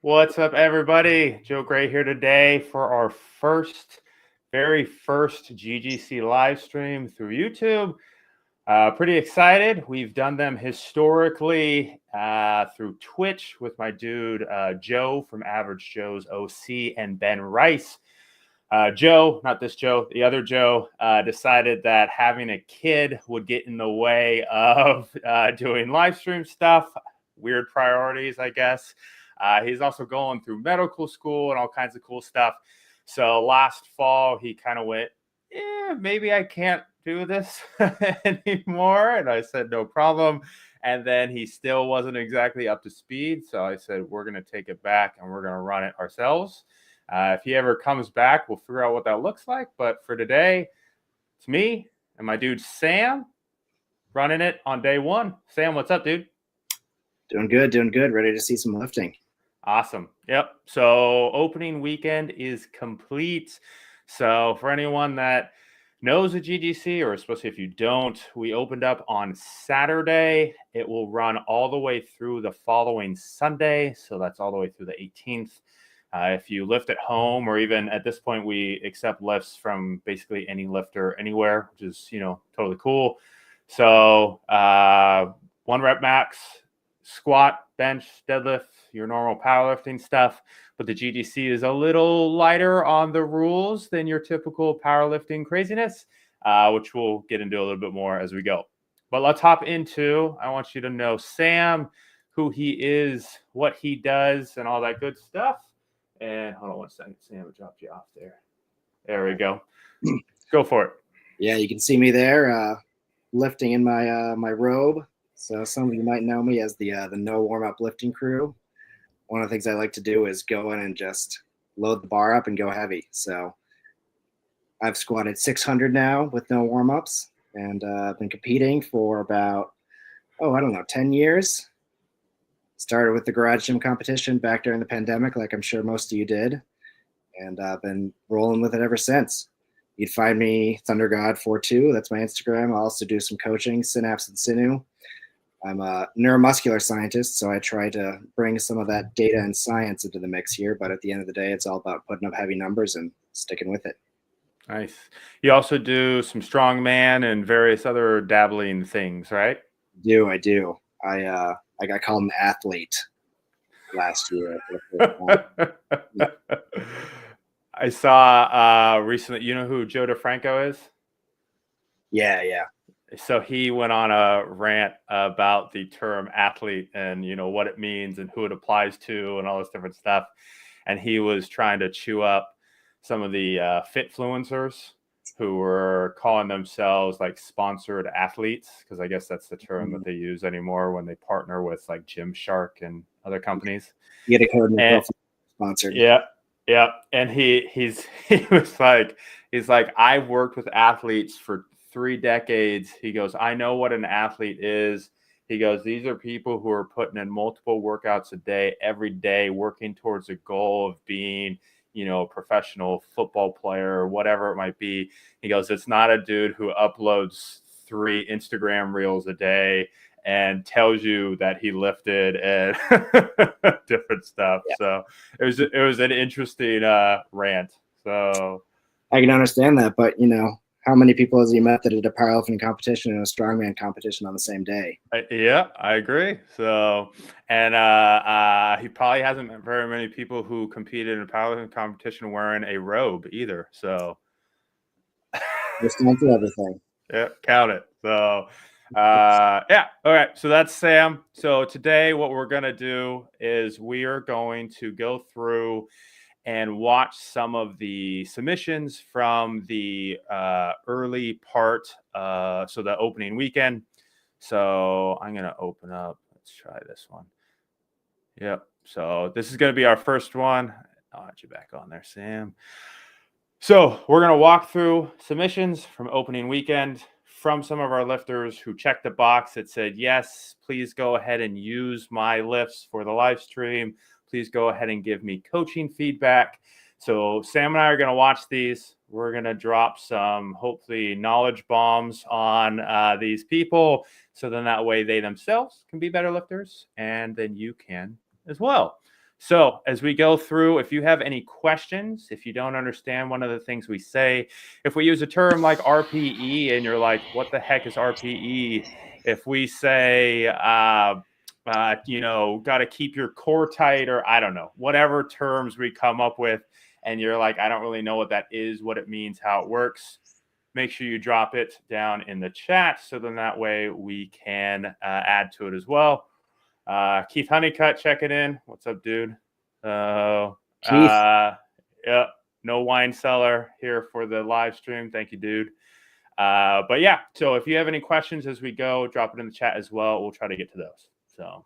What's up, everybody? Joe Gray here today for our very first GGC live stream through YouTube. Pretty excited. We've done them historically through Twitch with my dude Joe from Average Joe's OC and Ben Rice. Joe, not this Joe, the other Joe, decided that having a kid would get in the way of doing live stream stuff. Weird priorities, I guess. He's also going through medical school and all kinds of cool stuff. So last fall, he kind of went, maybe I can't do this anymore. And I said, no problem. And then he still wasn't exactly up to speed. So I said, we're going to take it back and we're going to run it ourselves. If he ever comes back, we'll figure out what that looks like. But for today, it's me and my dude Sam running it on day one. Sam, what's up, dude? Doing good. Ready to see some lifting. Awesome. Yep. So opening weekend is complete. So for anyone that knows the GGC, or especially if you don't, we opened up on Saturday. It will run all the way through the following Sunday. So that's all the way through the 18th. If you lift at home, or even at this point, we accept lifts from basically any lifter anywhere, which is, totally cool. So 1 rep max, squat, bench, deadlift, your normal powerlifting stuff. But the GGC is a little lighter on the rules than your typical powerlifting craziness, which we'll get into a little bit more as we go. But let's hop into, I want you to know Sam, who he is, what he does, and all that good stuff. And hold on one second, Sam, I dropped you off there. There we go. Go for it. Yeah, you can see me there lifting in my robe. So some of you might know me as the no warm-up lifting crew. One of the things I like to do is go in and just load the bar up and go heavy. So I've squatted 600 now with no warm-ups, and I've been competing for about, 10 years. Started with the garage gym competition back during the pandemic, like I'm sure most of you did, and I've been rolling with it ever since. You'd find me ThunderGod42. That's my Instagram. I also do some coaching, Synapse and Sinew. I'm a neuromuscular scientist, so I try to bring some of that data and science into the mix here. But at the end of the day, it's all about putting up heavy numbers and sticking with it. Nice. You also do some strongman and various other dabbling things, right? I do. I got called an athlete last year. I saw recently, you know who Joe DeFranco is? Yeah. So he went on a rant about the term athlete and, what it means and who it applies to and all this different stuff. And he was trying to chew up some of the fitfluencers who were calling themselves like sponsored athletes, because I guess that's the term that they use anymore when they partner with like Gymshark and other companies. You get a code sponsored. Yeah. And he was like, I've worked with athletes for 3 decades. He goes, I know what an athlete is. He goes, these are people who are putting in multiple workouts a day, every day, working towards a goal of being, a professional football player or whatever it might be. He goes, it's not a dude who uploads 3 Instagram reels a day and tells you that he lifted and different stuff. Yeah. So it was an interesting rant. So I can understand that, but how many people has he met that did a powerlifting competition and a strongman competition on the same day? Yeah, I agree. So, and he probably hasn't met very many people who competed in a powerlifting competition wearing a robe either. So, there's time for everything. Yeah, count it. So, yeah. All right. So that's Sam. So today, what we're gonna do is we are going to go through and watch some of the submissions from the early part, so the opening weekend. So I'm going to open up. Let's try this one. Yep. So this is going to be our first one. I'll add you back on there, Sam. So we're going to walk through submissions from opening weekend from some of our lifters who checked the box that said, yes, please go ahead and use my lifts for the live stream. Please go ahead and give me coaching feedback. So Sam and I are going to watch these. We're going to drop some, hopefully, knowledge bombs on these people. So then that way they themselves can be better lifters. And then you can as well. So as we go through, if you have any questions, if you don't understand one of the things we say, if we use a term like RPE and you're like, what the heck is RPE? If we say, got to keep your core tight, or I don't know, whatever terms we come up with, and you're like, I don't really know what that is, what it means, how it works, make sure you drop it down in the chat so then that way we can add to it as well. Keith Honeycutt checking in. What's up, dude? Keith. Yeah, no wine cellar here for the live stream. Thank you, dude. But yeah, so if you have any questions as we go, drop it in the chat as well. We'll try to get to those. So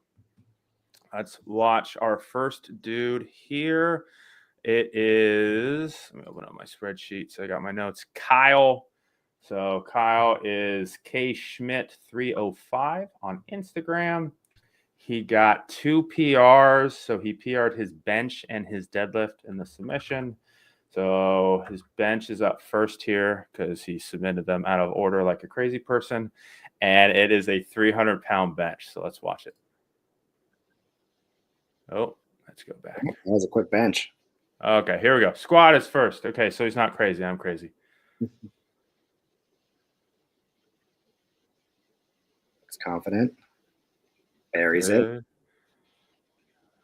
let's watch our first dude here. It is, let me open up my spreadsheet. So I got my notes. Kyle. So Kyle is K Schmidt 305 on Instagram. He got 2 PRs. So he PR'd his bench and his deadlift in the submission. So his bench is up first here because he submitted them out of order like a crazy person. And it is a 300-pound bench. So let's watch it. Oh, let's go back. That was a quick bench. Okay, here we go. Squat is first. Okay, so he's not crazy. I'm crazy. Looks confident. Buries it.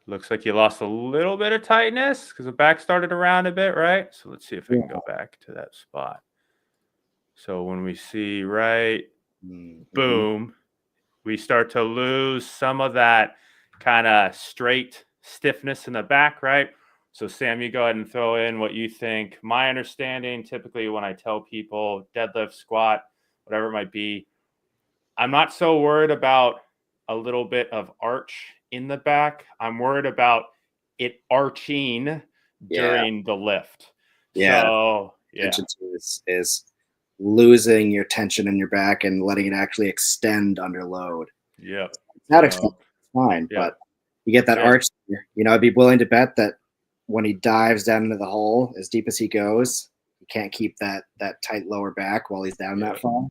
Looks like you lost a little bit of tightness because the back started around a bit, right? So let's see if we can go back to that spot. So when we see boom, we start to lose some of that kind of straight stiffness in the back, right? So Sam, you go ahead and throw in what you think. My understanding, typically when I tell people deadlift, squat, whatever it might be, I'm not so worried about a little bit of arch in the back. I'm worried about it arching during the lift. Yeah. So tension is losing your tension in your back and letting it actually extend under load. Yep. It's not extend, it's fine, but you get that arch there. You know, I'd be willing to bet that when he dives down into the hole, as deep as he goes, he can't keep that tight lower back while he's down that far.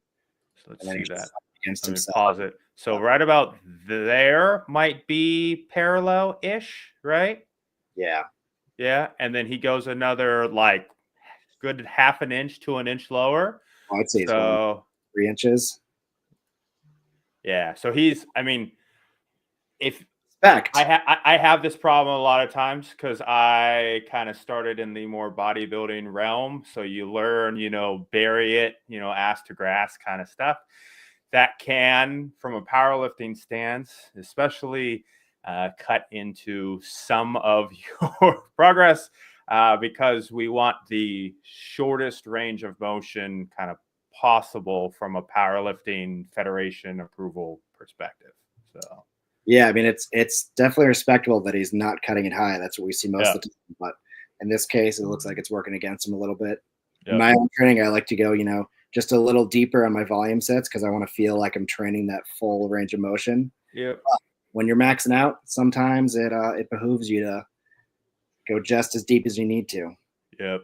So let's see that. Against himself. Pause it. So right about there might be parallel-ish, right? Yeah. Yeah, and then he goes another like good half an inch to an inch lower. I'd say so 3 inches. Yeah, so he's, I mean, if Fact. I have this problem a lot of times because I kind of started in the more bodybuilding realm. So you learn, bury it, ass to grass kind of stuff. That can, from a powerlifting stance, especially cut into some of your progress because we want the shortest range of motion kind of possible from a powerlifting federation approval perspective. So. Yeah, I mean, it's definitely respectable that he's not cutting it high. That's what we see most of the time. But in this case, it looks like it's working against him a little bit. In my own training, I like to go, just a little deeper on my volume sets because I want to feel like I'm training that full range of motion. Yep. When you're maxing out, sometimes it behooves you to go just as deep as you need to. Yep.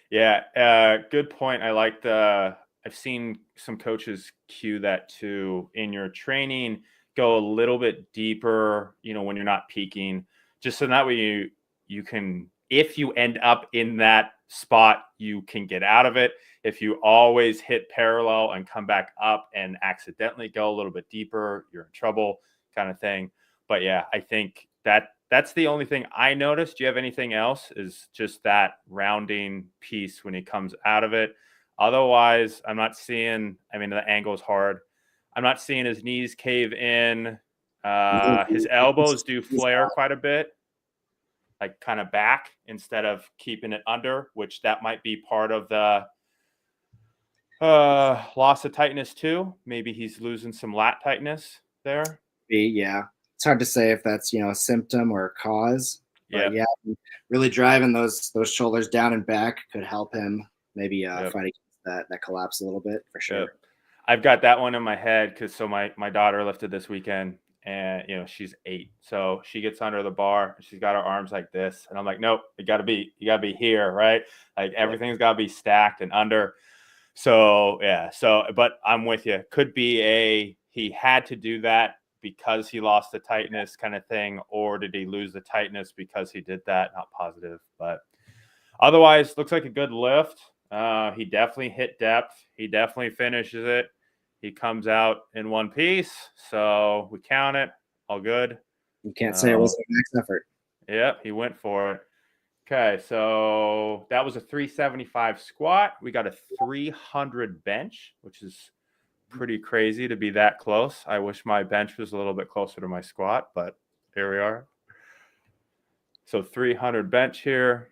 Yeah. Good point. I like I've seen some coaches cue that too in your training. Go a little bit deeper, when you're not peaking, just so that way you can, if you end up in that spot, you can get out of it. If you always hit parallel and come back up and accidentally go a little bit deeper, you're in trouble kind of thing. But yeah, I think that's the only thing I noticed. Do you have anything else? Is just that rounding piece when he comes out of it. Otherwise, I'm not seeing, the angle's hard. I'm not seeing his knees cave in. His elbows do flare quite a bit, like kind of back instead of keeping it under, which that might be part of the loss of tightness too. Maybe he's losing some lat tightness there. Yeah. It's hard to say if that's, a symptom or a cause. But yeah, really driving those shoulders down and back could help him maybe fight against that collapse a little bit for sure. Yep. I've got that one in my head because my daughter lifted this weekend and she's 8, so she gets under the bar, she's got her arms like this, and I'm like, nope, you gotta be here, right? Like everything's gotta be stacked and under. So yeah, but I'm with you. Could be he had to do that because he lost the tightness kind of thing, or did he lose the tightness because he did that? Not positive, but otherwise, looks like a good lift. He definitely hit depth. He definitely finishes it. He comes out in one piece, so we count it. All good. You can't say it wasn't a max effort. Yep, he went for it. Okay, so that was a 375 squat. We got a 300 bench, which is pretty crazy to be that close. I wish my bench was a little bit closer to my squat, but here we are. So 300 bench here.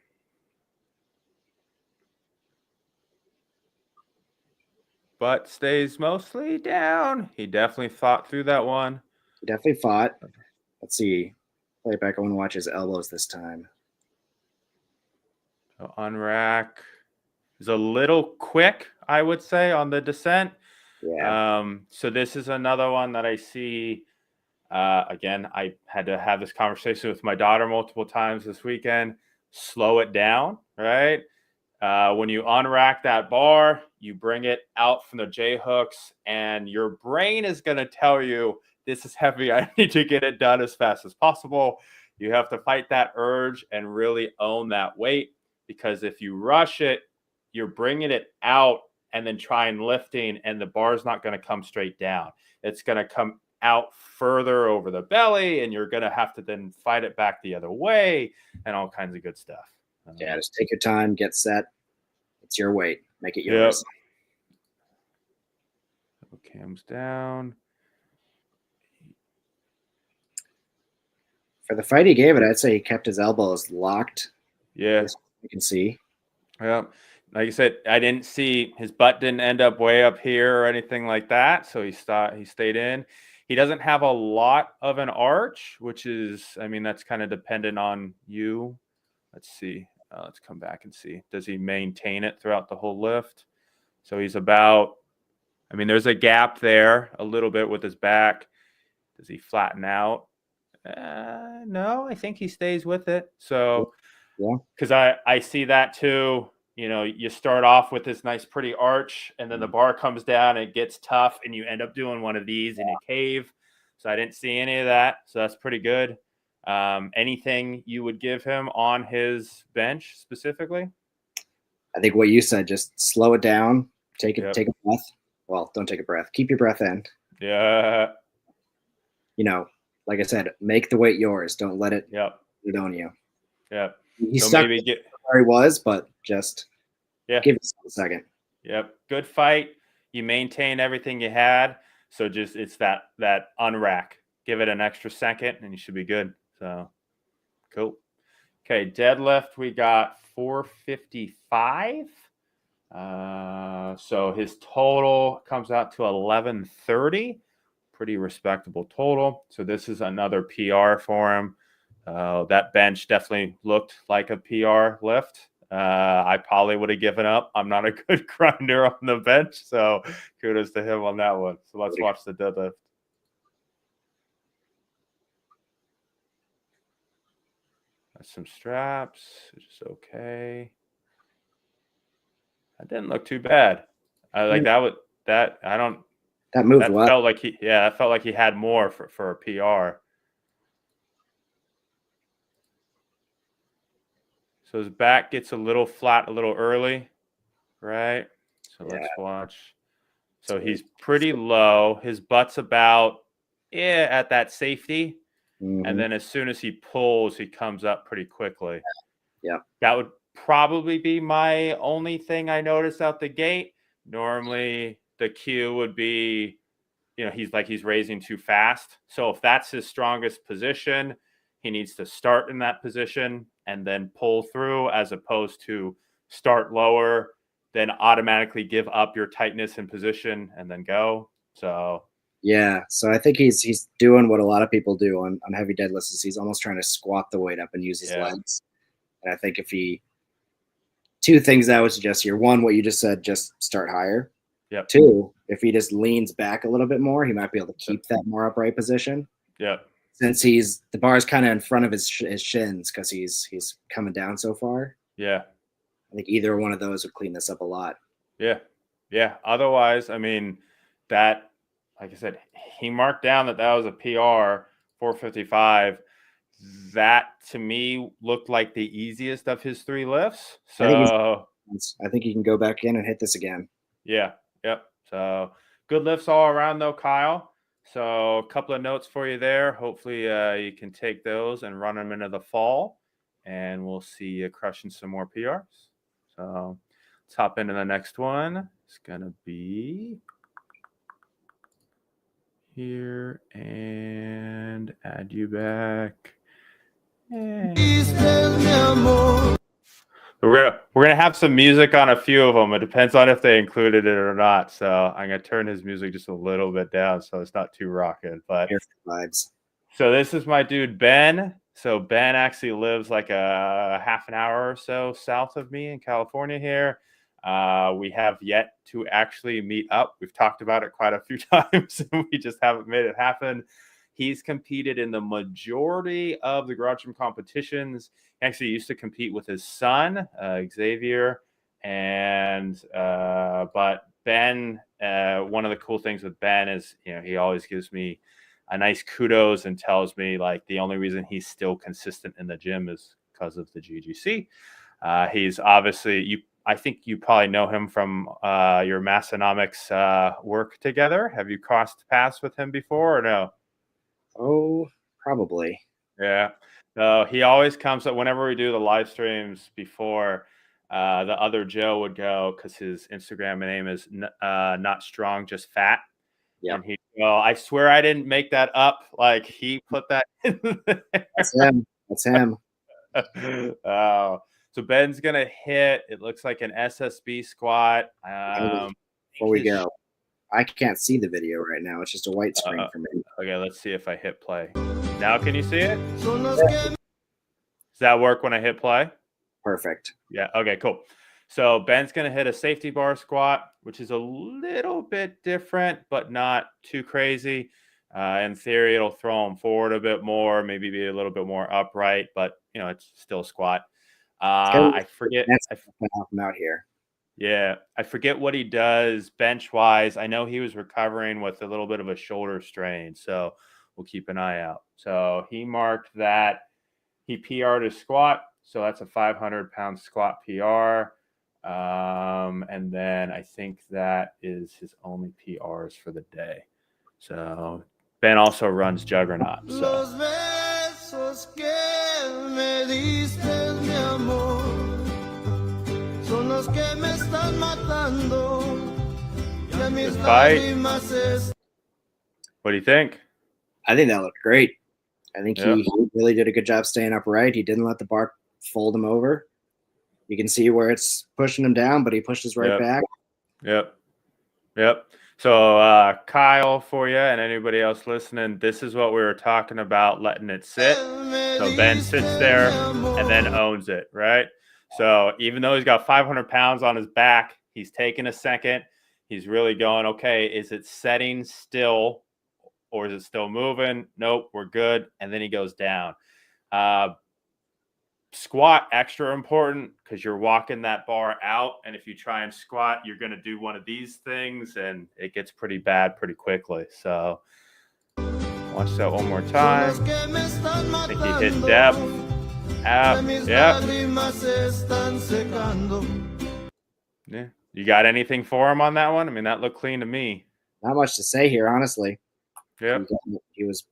But stays mostly down. He definitely thought through that one. He definitely fought. Let's see. Play it back. I want to watch his elbows this time. So unrack is a little quick, I would say, on the descent. Yeah. So this is another one that I see. Again, I had to have this conversation with my daughter multiple times this weekend. Slow it down, right? When you unrack that bar, you bring it out from the J hooks, and your brain is going to tell you, this is heavy. I need to get it done as fast as possible. You have to fight that urge and really own that weight, because if you rush it, you're bringing it out and then trying lifting, and the bar's not going to come straight down. It's going to come out further over the belly, and you're going to have to then fight it back the other way and all kinds of good stuff. Yeah, just take your time, get set. It's your weight. Make it yours. Yep. Cams down. For the fight he gave it, I'd say he kept his elbows locked. Yeah. You can see. Yeah. Like I said, I didn't see his butt didn't end up way up here or anything like that. So he stayed in. He doesn't have a lot of an arch, which is, I mean, that's kind of dependent on you. Let's see. Let's come back and see. Does he maintain it throughout the whole lift? So he's about, I mean, there's a gap there a little bit with his back. Does he flatten out? No, I think he stays with it. So, yeah, because I see that too. You know, you start off with this nice, pretty arch, and then the bar comes down and it gets tough, and you end up doing one of these in a cave. So I didn't see any of that. So that's pretty good. Anything you would give him on his bench specifically? I think what you said, just slow it down, take a breath. Well, don't take a breath. Keep your breath in. Yeah. You know, like I said, make the weight yours. Don't let it put it on you. Yeah. He stuck where he was, but just give it a second. Yep. Good fight. You maintain everything you had. So just it's that unrack. Give it an extra second and you should be good. So cool. Okay, deadlift, we got 455. So his total comes out to 1130. Pretty respectable total. So this is another PR for him. That bench definitely looked like a PR lift. I probably would have given up. I'm not a good grinder on the bench, so kudos to him on that one. So let's watch the deadlift. Some straps, just okay. That didn't look too bad. I like that. I don't. That moved that well. Felt like that felt like he had more for a PR. So his back gets a little flat a little early, right? So let's watch. So he's pretty low. His butt's about at that safety. And then as soon as he pulls, he comes up pretty quickly. Yeah. That would probably be my only thing I noticed out the gate. Normally the cue would be, he's raising too fast. So if that's his strongest position, he needs to start in that position and then pull through, as opposed to start lower, then automatically give up your tightness in position and then go. So yeah, so I think he's doing what a lot of people do on heavy deadlifts, is he's almost trying to squat the weight up and use his legs. And I think two things I would suggest here: one, what you just said, just start higher. Yep. Two, if he just leans back a little bit more, he might be able to keep that more upright position. Yep. Since the bar is kind of in front of his shins because he's coming down so far. Yeah. I think either one of those would clean this up a lot. Yeah. Yeah. Otherwise, I mean, that like I said, he marked down that was a PR 455. That to me looked like the easiest of his 3 lifts. So I think he can go back in and hit this again. yeah, yep. So good lifts all around though, Kyle. So a couple of notes for you there. Hopefully you can take those and run them into the fall, and we'll see you crushing some more PRs. So let's hop into the next one. It's gonna be here and add you back. We're gonna have some music on a few of them. It depends on if they included it or not. So I'm gonna turn his music just a little bit down so it's not too rocking. But vibes. So this is my dude Ben. So Ben actually lives like a half an hour or so south of me in California here. We have yet to actually meet up. We've talked about it quite a few times, and we just haven't made it happen. He's competed in the majority of the garage gym competitions. He actually used to compete with his son, Xavier. But Ben, one of the cool things with Ben is, he always gives me a nice kudos and tells me like the only reason he's still consistent in the gym is because of the GGC. He's obviously, I think you probably know him from your Massonomics work together. Have you crossed paths with him before or no? Oh, probably. Yeah. So he always comes up whenever we do the live streams before. The other Joe would go because his Instagram name is not strong, just fat. Yeah. And I swear I didn't make that up. Like he put that in there. That's him. Oh, so Ben's gonna hit. It looks like an SSB squat. Before we go, I can't see the video right now. It's just a white screen for me. Okay, let's see if I hit play. Now can you see it? Does that work when I hit play? Perfect. Yeah. Okay, cool. So Ben's going to hit a safety bar squat, which is a little bit different, but not too crazy. In theory, it'll throw him forward a bit more, maybe be a little bit more upright, but, it's still a squat. I forget. Help him out here. Yeah, I forget what he does bench-wise. I know he was recovering with a little bit of a shoulder strain, so we'll keep an eye out. So he marked that. He PR'd his squat, so that's a 500-pound squat PR. And then I think that is his only PRs for the day. So Ben also runs Juggernaut. So. This fight. What do you think? I think that looked great. I think he really did a good job staying upright. He didn't let the bar fold him over. You can see where it's pushing him down, but he pushes right back. Yep. So Kyle, for you and anybody else listening, this is what we were talking about, letting it sit. So Ben sits there and then owns it, right? So even though he's got 500 pounds on his back, he's taking a second. He's really going, okay, is it setting still or is it still moving? Nope, we're good. And then he goes down. Squat, extra important because you're walking that bar out. And if you try and squat, you're going to do one of these things and it gets pretty bad pretty quickly. So watch that one more time. I think he hit depth. Yeah. You got anything for him on that one? I mean, that looked clean to me. Not much to say here, honestly. Yeah. He was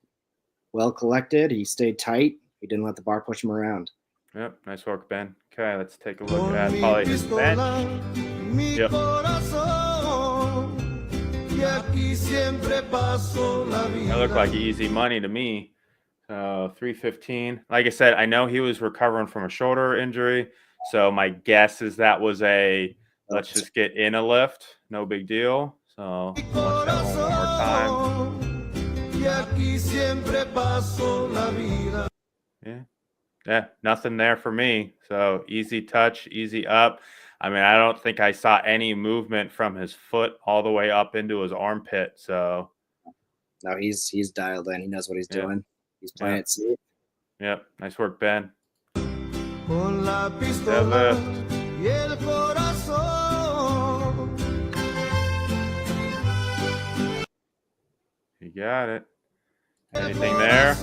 well collected. He stayed tight. He didn't let the bar push him around. Yep. Nice work, Ben. Okay, let's take a look at probably his bench. Yep. That looked like easy money to me. 315. Like I said, I know he was recovering from a shoulder injury. So my guess is that was let's just get in a lift. No big deal. So watch that one more time. Yeah, nothing there for me. So easy touch, easy up. I mean, I don't think I saw any movement from his foot all the way up into his armpit. So no, he's dialed in. He knows what he's doing. He's playing it safe. Yep, nice work, Ben. got it. Anything there?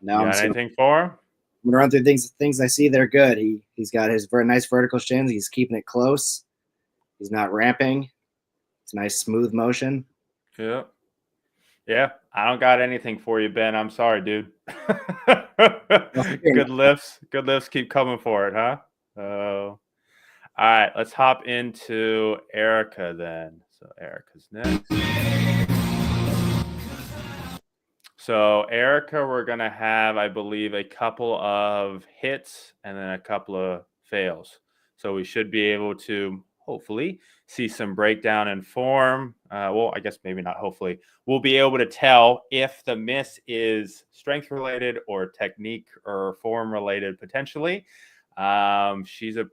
Now You got anything for him? I'm gonna run through things I see that are good. He's got his very nice vertical shins. He's keeping it close. He's not ramping. It's a nice smooth motion. Yeah. Yeah. I don't got anything for you, Ben. I'm sorry, dude. Good lifts. Good lifts keep coming for it, huh? All right. Let's hop into Erica then. So Erica's next. So Erica, we're going to have, I believe, a couple of hits and then a couple of fails. So we should be able to hopefully see some breakdown in form. Well, I guess maybe not hopefully. We'll be able to tell if the miss is strength related or technique or form related potentially. She's a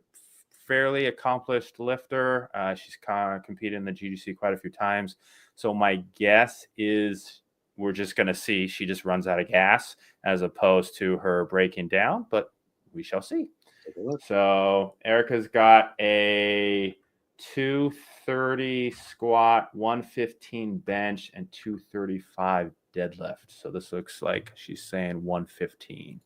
fairly accomplished lifter. She's kind of competed in the GGC quite a few times. So my guess is we're just going to see she just runs out of gas as opposed to her breaking down, but we shall see. So Erica's got a 230 squat, 115 bench, and 235 deadlift. So this looks like she's saying 115.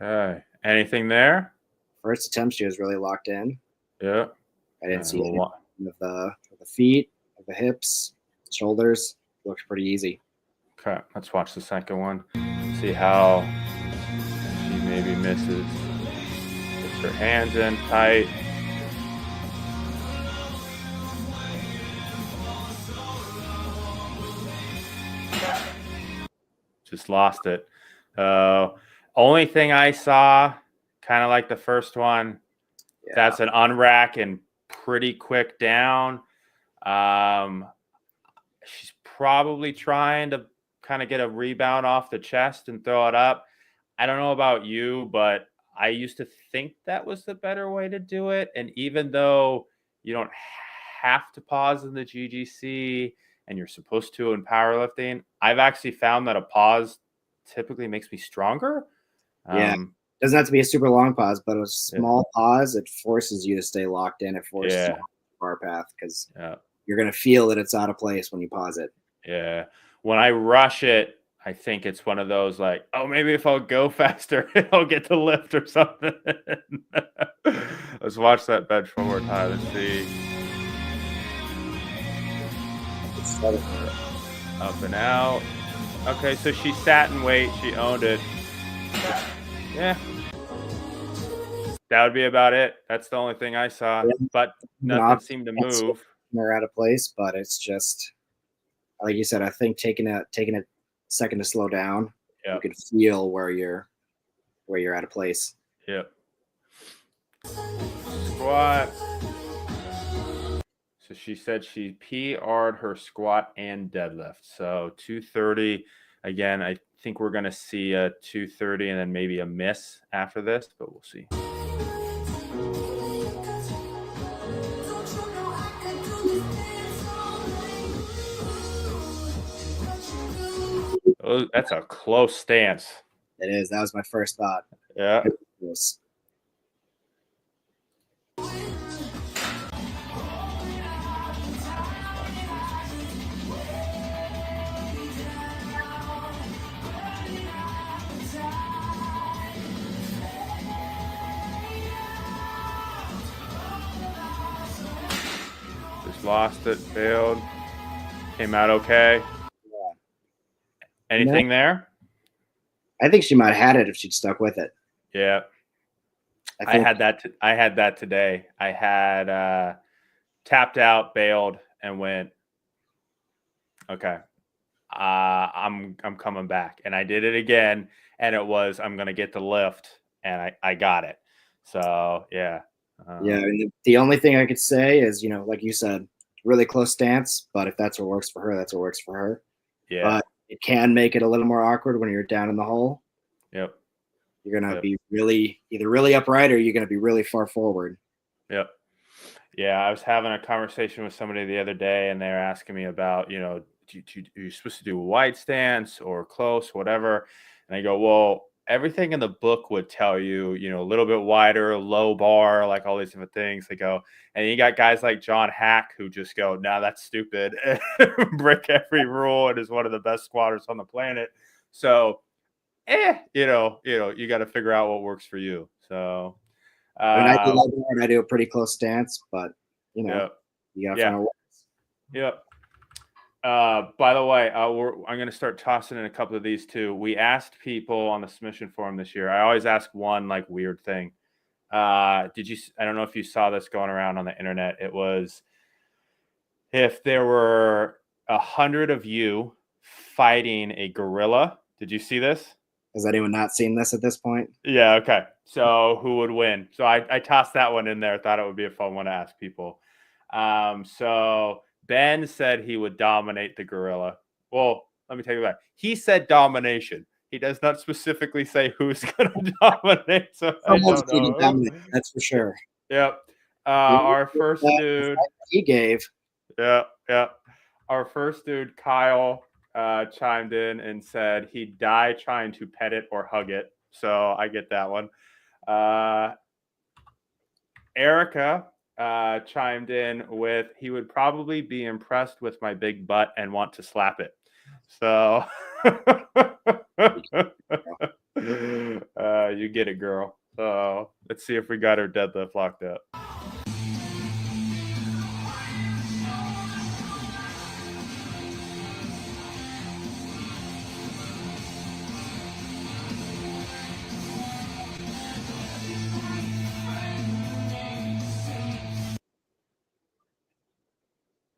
Okay. Anything there? First attempt, she was really locked in. Yeah. I didn't see anything of the feet, of the hips, shoulders. Looks pretty easy. Okay. Let's watch the second one. See how she maybe misses. Puts her hands in tight. Just lost it. Only thing I saw, kind of like the first one, that's an unrack and pretty quick down. She's probably trying to kind of get a rebound off the chest and throw it up. I don't know about you, but I used to think that was the better way to do it. And even though you don't have to pause in the GGC and you're supposed to in powerlifting, I've actually found that a pause typically makes me stronger. Yeah. Doesn't have to be a super long pause, but a small pause, it forces you to stay locked in. It forces you to bar path because you're going to feel that it's out of place when you pause it. Yeah. When I rush it, I think it's one of those like, oh, maybe if I'll go faster, I'll get the lift or something. Let's watch that bench one more time and see. Up and out. Okay, so she sat in weight. She owned it. Yeah. That would be about it. That's the only thing I saw. But nothing seemed to move. They're out of place, but it's just like you said. I think taking a second to slow down, you can feel where you're out of place. Yep. Squat. So she said she PR'd her squat and deadlift. So 230. Again, I think we're going to see a 230 and then maybe a miss after this, but we'll see. Oh, that's a close stance. It is. That was my first thought. Yeah. Yes. Just lost it, failed. Came out okay. Yeah. Anything there? I think she might have had it if she'd stuck with it. Yeah. I had that today. I had tapped out, bailed, and went, okay, I'm coming back. And I did it again, and it was, I'm going to get the lift, and I got it. So, yeah. And the only thing I could say is, like you said, really close stance, but if that's what works for her, that's what works for her. Yeah. But it can make it a little more awkward when you're down in the hole. Yep. You're going to be either really upright or you're going to be really far forward. Yep. Yeah, I was having a conversation with somebody the other day, and they're asking me about, are you supposed to do a wide stance or close, whatever? And I go, well, everything in the book would tell you, a little bit wider, low bar, like all these different things. They go, and you got guys like John Hack who just go, no, that's stupid, break every rule, and is one of the best squatters on the planet. So, you got to figure out what works for you. So. I mean, I do low bar and I do a pretty close stance, but Yeah. you gotta find a way. Yep. By the way, I'm going to start tossing in a couple of these too. We asked people on the submission forum this year. I always ask one like weird thing. I don't know if you saw this going around on the internet. It was if there were 100 of you fighting a gorilla. Did you see this? Has anyone not seen this at this point? Yeah. Okay. So who would win? So I tossed that one in there. Thought it would be a fun one to ask people. So Ben said he would dominate the gorilla. Well, let me tell you that. He said domination. He does not specifically say who's going to dominate. So Someone's I don't know. dominate, that's for sure. Yep. Our first dude. He gave. Yeah. Yeah. Our first dude, Kyle, chimed in and said he'd die trying to pet it or hug it. So I get that one. Erica chimed in with he would probably be impressed with my big butt and want to slap it. So you get it, girl. So let's see if we got her deadlift locked up.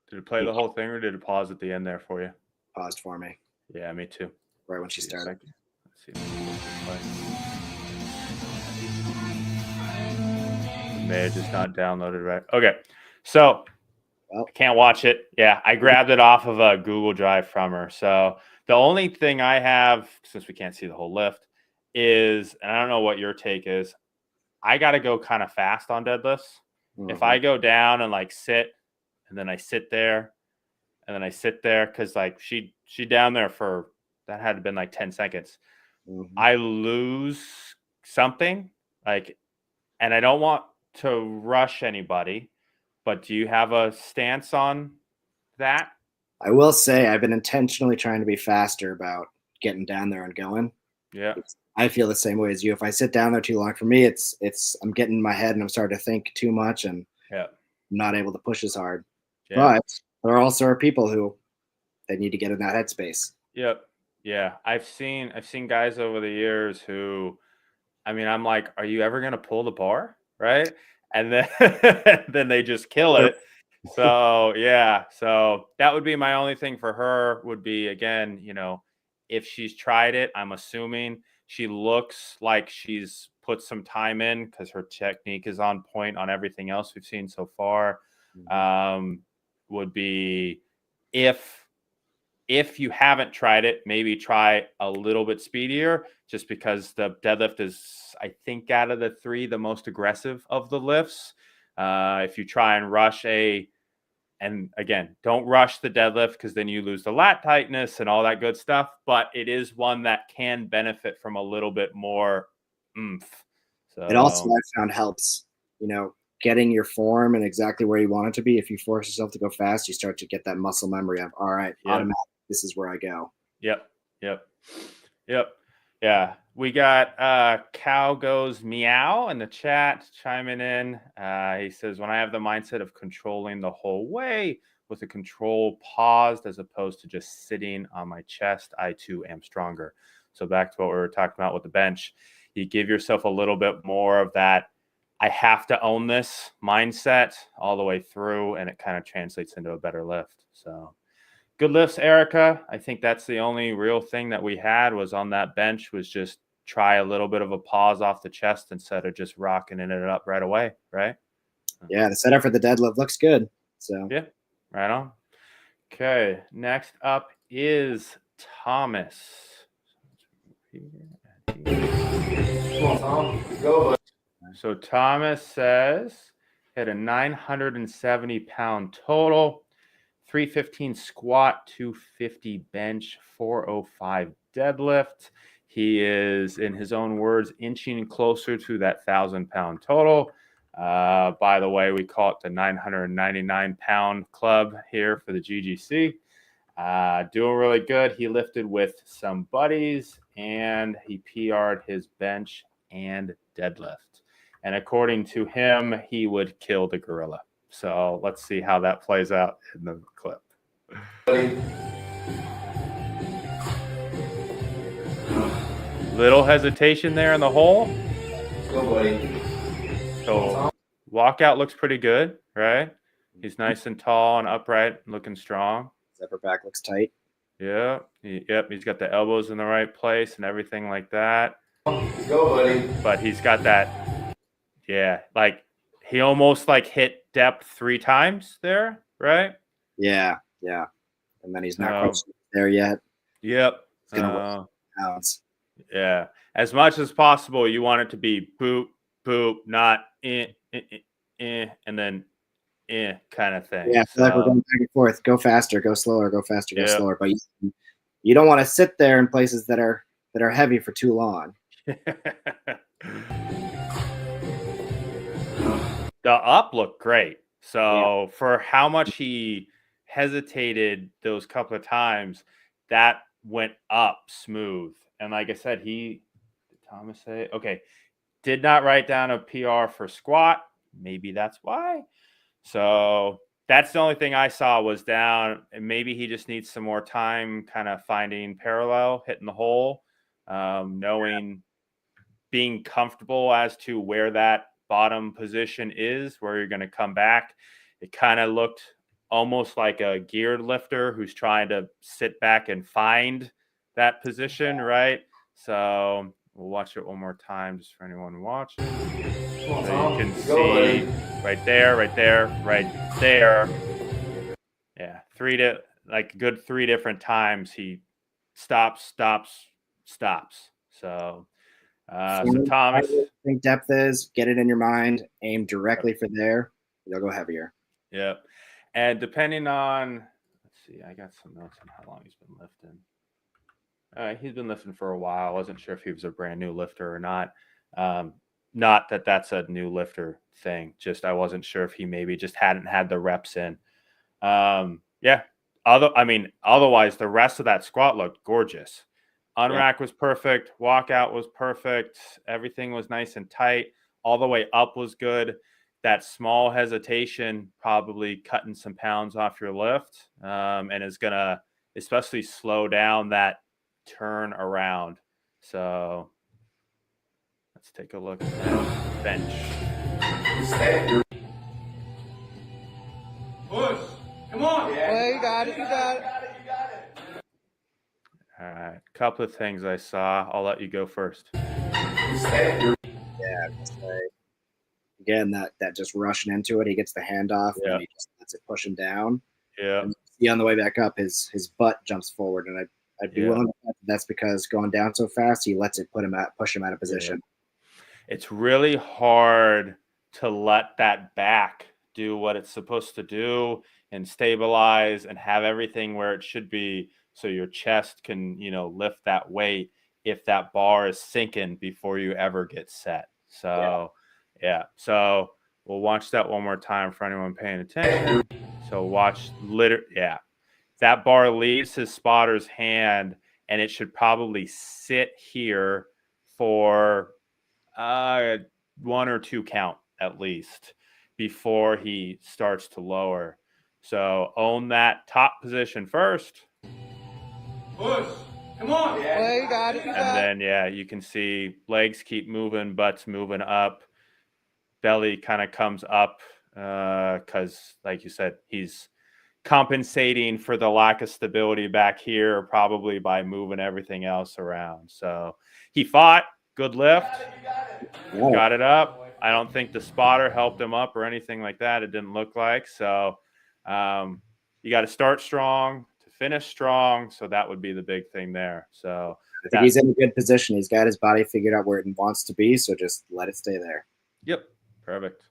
Did it play the whole thing or did it pause at the end there for you? Paused for me. Yeah, me too. Right when she started. Let's see. May have just not downloaded right. Okay. So I can't watch it. Yeah, I grabbed it off of a Google Drive from her. So the only thing I have, since we can't see the whole lift, is, and I don't know what your take is, I got to go kind of fast on deadlifts. Mm-hmm. If I go down and like sit, and then I sit there, and then I sit there, because like she down there for, that had been like 10 seconds. Mm-hmm. I lose something, like, and I don't want to rush anybody, but do you have a stance on that? I will say I've been intentionally trying to be faster about getting down there and going. Yeah. I feel the same way as you. If I sit down there too long, for me, it's I'm getting in my head and I'm starting to think too much and I'm not able to push as hard. Yeah. But there also are people who they need to get in that headspace. Yep. Yeah. I've seen guys over the years who, I mean, I'm like, are you ever going to pull the bar? Right. And then, then they just kill it. So, yeah. So that would be my only thing for her would be, again, if she's tried it, I'm assuming she looks like she's put some time in because her technique is on point on everything else we've seen so far. Would be if you haven't tried it, maybe try a little bit speedier, just because the deadlift is, I think, out of the three, the most aggressive of the lifts. If you try and rush and again, don't rush the deadlift because then you lose the lat tightness and all that good stuff. But it is one that can benefit from a little bit more oomph. So it also, I found, helps, getting your form and exactly where you want it to be. If you force yourself to go fast, you start to get that muscle memory of, all right, automatic, this is where I go. Yep. Yeah. We got Cow Goes Meow in the chat chiming in. He says, when I have the mindset of controlling the whole way with the control paused as opposed to just sitting on my chest, I too am stronger. So back to what we were talking about with the bench, you give yourself a little bit more of that I have to own this mindset all the way through, and it kind of translates into a better lift. So good lifts, Erica. I think that's the only real thing that we had was on that bench was just try a little bit of a pause off the chest instead of just rocking it up right away, right? Yeah, the setup for the deadlift looks good. So yeah, right on. Okay, next up is Thomas. Come on, Tom. Go. So Thomas says hit a 970-pound total, 315 squat, 250 bench, 405 deadlift. He is, in his own words, inching closer to that 1,000-pound total. By the way, we call it the 999-pound club here for the GGC. Doing really good. He lifted with some buddies, and he PR'd his bench and deadlift. And according to him, he would kill the gorilla. So let's see how that plays out in the clip. Little hesitation there in the hole. Go, buddy. So walkout looks pretty good, right? He's nice and tall and upright, looking strong. His upper back looks tight. Yeah. He's got the elbows in the right place and everything like that. Go, buddy. But he's got that, yeah, like he almost like hit depth 3 times there, right? Yeah. And then he's not quite there yet. Yep. He's gonna bounce. Yeah. As much as possible, you want it to be boop, boop, not and then kind of thing. Yeah, I feel like we're going back and forth. Go faster, go slower, go faster, go slower. But you don't want to sit there in places that are heavy for too long. The up looked great. So for how much he hesitated those couple of times, that went up smooth. And like I said, did Thomas say, okay, did not write down a PR for squat. Maybe that's why. So that's the only thing I saw was down. And maybe he just needs some more time kind of finding parallel, hitting the hole, being comfortable as to where that bottom position is, where you're going to come back. It kind of looked almost like a geared lifter who's trying to sit back and find that position, right? So we'll watch it one more time just for anyone watching. So you can see right there. Yeah, a good 3 different times he stops. So Thomas, I think depth is, get it in your mind, aim directly for there. You'll go heavier. Yep. And depending on, let's see, I got some notes on how long he's been lifting. He's been lifting for a while. I wasn't sure if he was a brand new lifter or not. Not that that's a new lifter thing. Just I wasn't sure if he maybe just hadn't had the reps in. Yeah. Otherwise, the rest of that squat looked gorgeous. Unrack was perfect. Walkout was perfect. Everything was nice and tight. All the way up was good. That small hesitation probably cutting some pounds off your lift and is going to especially slow down that turn around. So let's take a look at that bench. Push. Come on. Well, you got it. All right. Couple of things I saw. I'll let you go first. Yeah, again, that just rushing into it. He gets the handoff and he just lets it push him down. Yeah. And you see on the way back up, his butt jumps forward, and I'd be willing to bet that's because going down so fast, he lets it push him out of position. It's really hard to let that back do what it's supposed to do and stabilize and have everything where it should be, so your chest can, lift that weight if that bar is sinking before you ever get set. So, So we'll watch that one more time for anyone paying attention. So watch that bar leaves his spotter's hand, and it should probably sit here for 1 or 2 count at least before he starts to lower. So own that top position first. Push. Come on. Well, you got it. And then, you can see legs keep moving, butts moving up. Belly kind of comes up because, like you said, he's compensating for the lack of stability back here, probably by moving everything else around. So he fought. Good lift. Got it up. I don't think the spotter helped him up or anything like that. It didn't look like. So you got to start strong to finish strong. So that would be the big thing there. So I think he's in a good position. He's got his body figured out where it wants to be. So just let it stay there. Yep. Perfect.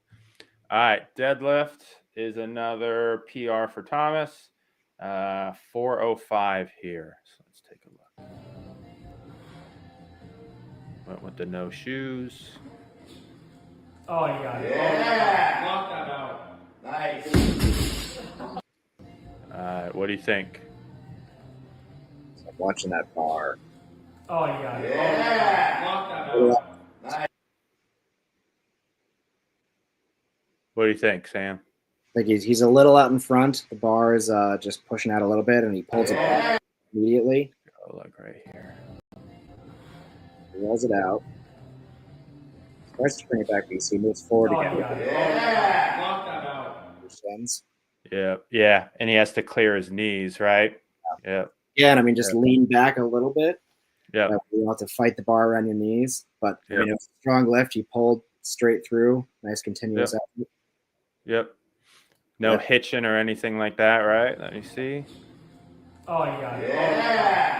All right, deadlift is another PR for Thomas. 405 here. So let's take a look. Went with the no shoes. Oh, you got it. Yeah. Block that out. Nice. What do you think? So I'm watching that bar. Oh, you got it. Yeah. Block that out. Nice. What do you think, Sam? I think he's a little out in front. The bar is just pushing out a little bit, and he pulls it back immediately. Oh, look right here. He rolls it out. Starts to bring it back, but you see, moves forward Oh, again. you got it. Yeah. Block that out. Extends. Yeah, and he has to clear his knees, right? Yeah. Yeah, and I mean, just lean back a little bit. Yeah. You don't have to fight the bar around your knees, but I mean, it was a strong lift. He pulled straight through. Nice continuous effort. Yep. No hitching or anything like that, right? Let me see. Oh, you got it. Yeah.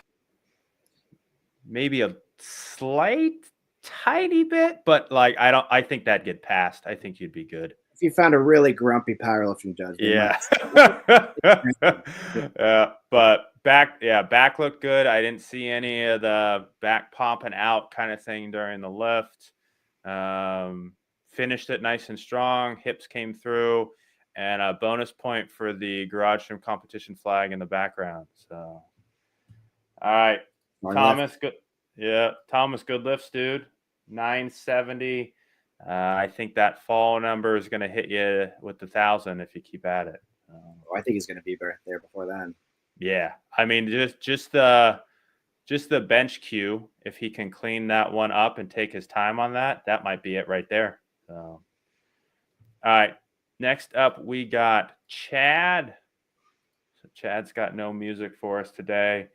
Maybe a slight, tiny bit, but like I think that'd get past. I think you'd be good. If you found a really grumpy powerlifting judge, Yeah. But back looked good. I didn't see any of the back popping out kind of thing during the lift. Finished it nice and strong. Hips came through, and a bonus point for the garage gym competition flag in the background. So, all right, Thomas, good. Yeah, Thomas, good lifts, dude. 970. I think that fall number is going to hit you with the 1,000 if you keep at it. I think he's going to be there before then. Yeah, I mean just the bench cue. If he can clean that one up and take his time on that, that might be it right there. So, all right. Next up, we got Chad. So Chad's got no music for us today.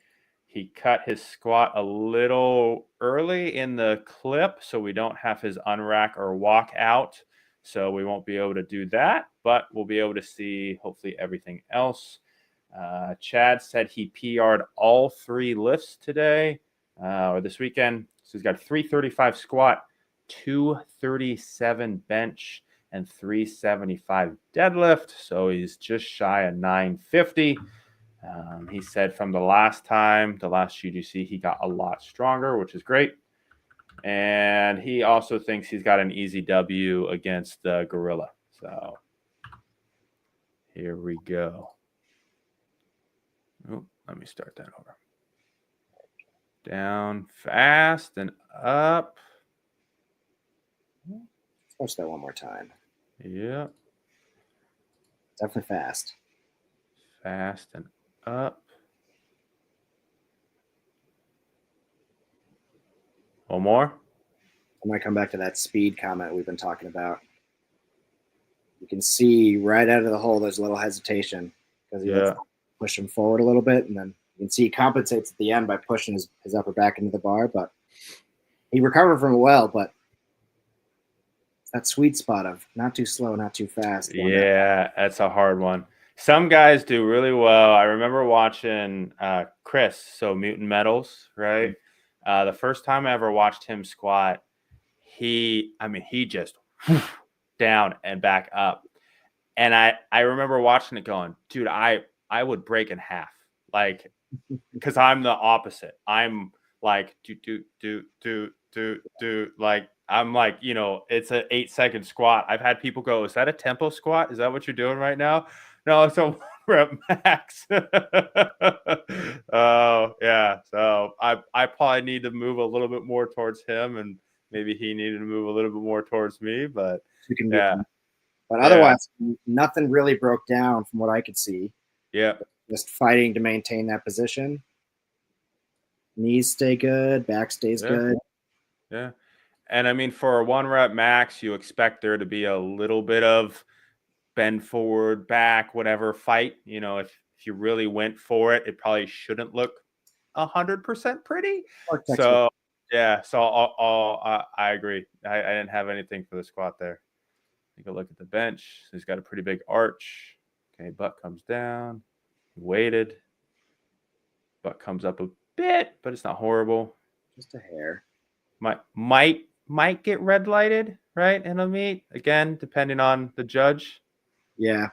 He cut his squat a little early in the clip, so we don't have his unrack or walk out. So we won't be able to do that, but we'll be able to see hopefully everything else. Chad said he PR'd all 3 lifts today or this weekend. So he's got 335 squat, 237 bench, and 375 deadlift. So he's just shy of 950. He said from the last GGC, he got a lot stronger, which is great. And he also thinks he's got an easy W against the Gorilla. So here we go. Oh, let me start that over. Down fast and up. Let's watch that one more time. Yeah. Definitely fast. Fast and up. One more. I might come back to that speed comment we've been talking about. You can see right out of the hole there's a little hesitation because he lets push him forward a little bit, and then you can see he compensates at the end by pushing his upper back into the bar, but he recovered from it well, but that sweet spot of not too slow, not too fast. Yeah, that's a hard one. Some guys do really well. I remember watching Chris, so Mutant Metals, right? The first time I ever watched him squat, he just down and back up. And I remember watching it going, dude, I would break in half. Like, because I'm the opposite. I'm like, like, I'm like, it's an 8-second squat. I've had people go, is that a tempo squat? Is that what you're doing right now? No, it's a 1 rep max. Oh, yeah. So I probably need to move a little bit more towards him, and maybe he needed to move a little bit more towards me. But But otherwise, nothing really broke down from what I could see. Yeah. Just fighting to maintain that position. Knees stay good, back stays good. Yeah. And I mean, for a 1 rep max, you expect there to be a little bit of bend forward, back, whatever fight. If you really went for it, it probably shouldn't look 100% pretty. So yeah, so I agree. I didn't have anything for the squat there. Take a look at the bench. He's got a pretty big arch. Okay, butt comes down. Weighted. Butt comes up a bit, but it's not horrible. Just a hair. Might get red lighted. right? In a meet, again, depending on the judge. Yeah.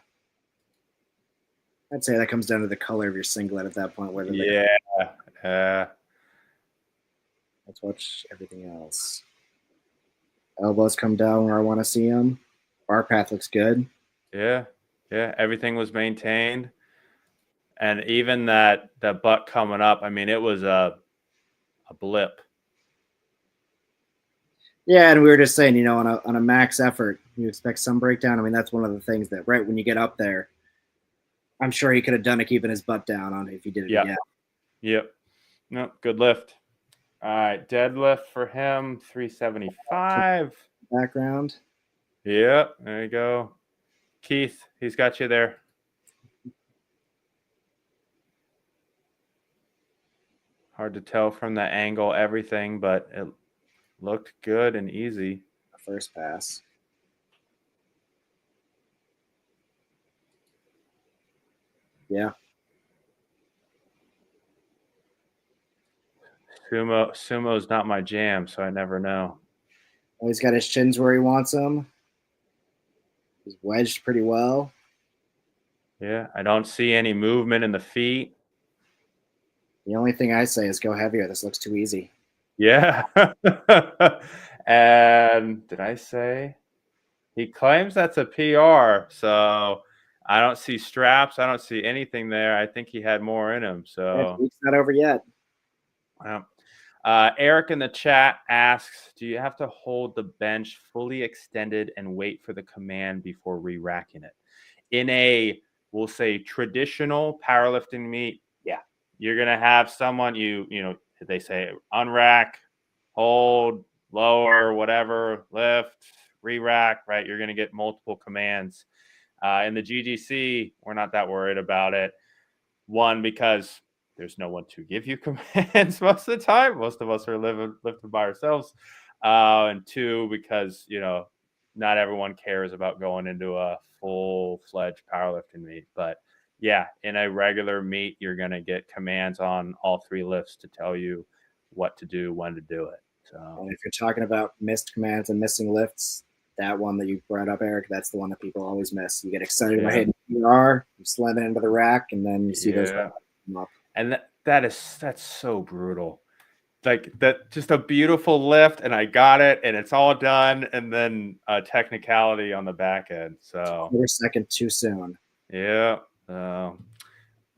I'd say that comes down to the color of your singlet at that point. Whether Yeah. let's watch everything else. Elbows come down where I want to see them. Bar path looks good. Yeah. Everything was maintained. And even that butt coming up, I mean, it was a blip. Yeah, and we were just saying, you know, on a max effort, you expect some breakdown. I mean, that's one of the things that right when you get up there, I'm sure he could have done it keeping his butt down on if he did it again. Yep. No, good lift. All right, deadlift for him, 375. Background. Yep, there you go. Keith, he's got you there. Hard to tell from the angle, everything, but it looked good and easy. First pass. Yeah. Sumo's not my jam, so I never know. Oh, he's got his chins where he wants them. He's wedged pretty well. Yeah, I don't see any movement in the feet. The only thing I say is go heavier. This looks too easy. Yeah. And did I say he claims that's a PR? So I don't see straps. I don't see anything there. I think he had more in him. So Week's not over yet. yeah. Eric in the chat asks, do you have to hold the bench fully extended and wait for the command before re-racking it? In a, we'll say, traditional powerlifting meet, yeah, you're going to have someone, you know, they say unrack, hold, lower, whatever, lift, re-rack, right? You're going to get multiple commands. In the GGC, we're not that worried about it. One, because there's no one to give you commands most of the time. Most of us are lifting by ourselves. And two, because, you know, not everyone cares about going into a full-fledged powerlifting meet. But yeah, in a regular meet, you're going to get commands on all three lifts to tell you what to do, when to do it. So, And if you're talking about missed commands and missing lifts, that one that you brought up, Eric, that's the one that people always miss. You get excited about hitting PR, you slam it into the rack, and then you see those come up. And that's so brutal. Like that, just a beautiful lift, and I got it, and it's all done, and then a technicality on the back end. So a second too soon. Yeah.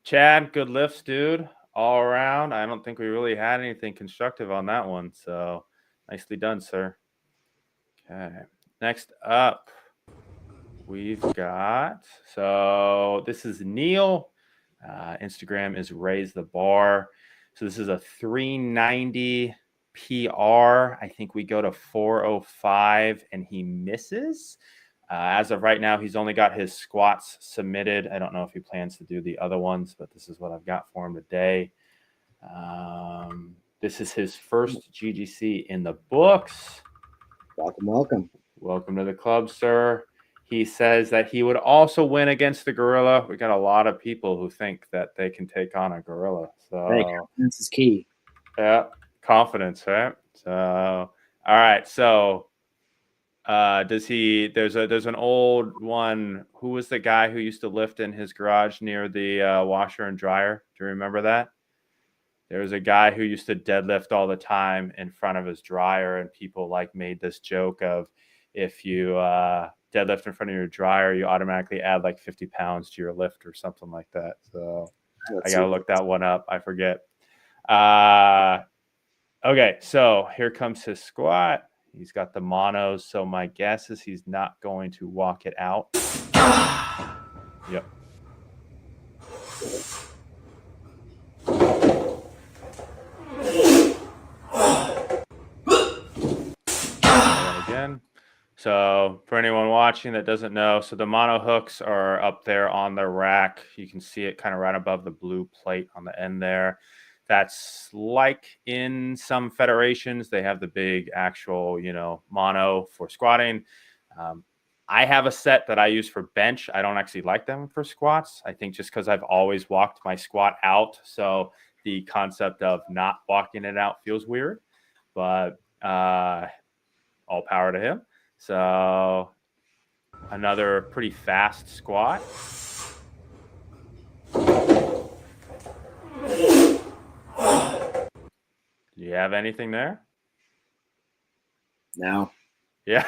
Chad, good lifts, dude. All around. I don't think we really had anything constructive on that one. So nicely done, sir. Okay. Next up, we've got, so this is Neil. Instagram is Raise the Bar. So this is a 390 PR. I think we go to 405 and he misses. As of right now, he's only got his squats submitted. I don't know if he plans to do the other ones, but this is what I've got for him today. This is his first GGC in the books. Welcome, welcome. Welcome to the club, sir. He says that he would also win against the gorilla. We got a lot of people who think that they can take on a gorilla. So hey, confidence is key. Yeah, confidence, right? So all right. So does he? There's an old one. Who was the guy who used to lift in his garage near the washer and dryer? Do you remember that? There was a guy who used to deadlift all the time in front of his dryer, and people like made this joke of if you deadlift in front of your dryer, you automatically add like 50 pounds to your lift or something like that. So I got to look that one up. I forget. Okay, so here comes his squat. He's got the monos, so my guess is he's not going to walk it out. Yep. Again. So for anyone watching that doesn't know, so the mono hooks are up there on the rack. You can see it kind of right above the blue plate on the end there. That's like in some federations, they have the big actual, you know, mono for squatting. I have a set that I use for bench. I don't actually like them for squats. I think just because I've always walked my squat out. So the concept of not walking it out feels weird, but all power to him. So another pretty fast squat. Do you have anything there? No. Yeah.